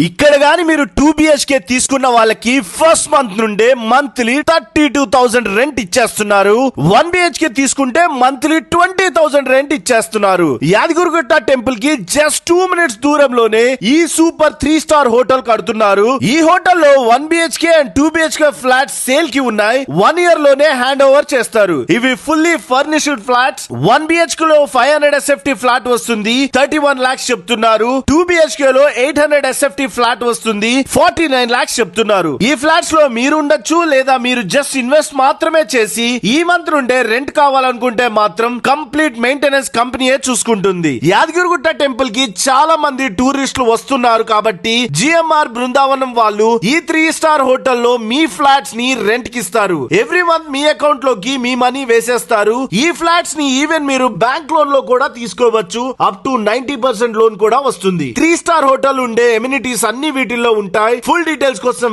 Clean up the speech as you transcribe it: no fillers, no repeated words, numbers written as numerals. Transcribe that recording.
ఇక్కడ గాని మీరు 2 BHK తీసుకున్న వాళ్ళకి ఫస్ట్ మంత్ నుండే మంత్లీ 32,000 రెంట్ ఇచ్చేస్తున్నారు. 1 BHK తీసుకుంటే మంత్లీ 20,000 రెంట్ ఇచ్చేస్తున్నారు. యాదగిరిగుట్ట టెంపుల్ కి జస్ట్ 2 minutes దూరంలోనే ఈ సూపర్ 3 స్టార్ హోటల్ కడుతున్నారు. ఈ హోటల్లో 1 BHK and 2 BHK flats sale కి ఉన్నాయి. 1 year లోనే హ్యాండ్ ఓవర్ చేస్తారు. ఇవి ఫుల్లీ ఫర్నిష్డ్ ఫ్లాట్స్. 1 BHK లో 500 SFT ఫ్లాట్ వస్తుంది, 31 lakhs చెప్తున్నారు. 2 BHK లో 800 SFT ఫ్లాట్ వస్తుంది, 49 lakhs చెప్తున్నారు. ఈ ఫ్లాట్స్ లో మీరు ఉండొచ్చు, లేదా మీరు జస్ట్ ఇన్వెస్ట్ మాత్రమే చేసి ఈ మంత్ నుండే రెంట్ కావాలనుకుంటే మాత్రం కంప్లీట్ మెయింటెనెన్స్ కంపెనీయే చూసుకుంటుంది. యాదగిరిగుట్ట టెంపుల్ కి చాలా మంది టూరిస్టులు వస్తున్నారు కాబట్టి GMR బృందావనం వాళ్ళు ఈ 3 స్టార్ హోటల్లో మీ ఫ్లాట్స్ ని రెంట్ కి ఇస్తారు. ఎవ్రీ మంత్ మీ అకౌంట్ లోకి మీ మనీ వేసేస్తారు. ఈ ఫ్లాట్స్ ని ఈవెన్ మీరు బ్యాంక్ లోన్ లో కూడా తీసుకోవచ్చు. అప్ టు 90% లోన్ కూడా వస్తుంది. 3 స్టార్ హోటల్ ఉండే ఎమ్యూనిటీస్ అన్ని వీటిల్లో ఉంటాయి. ఫుల్ డీటెయిల్స్ కోసం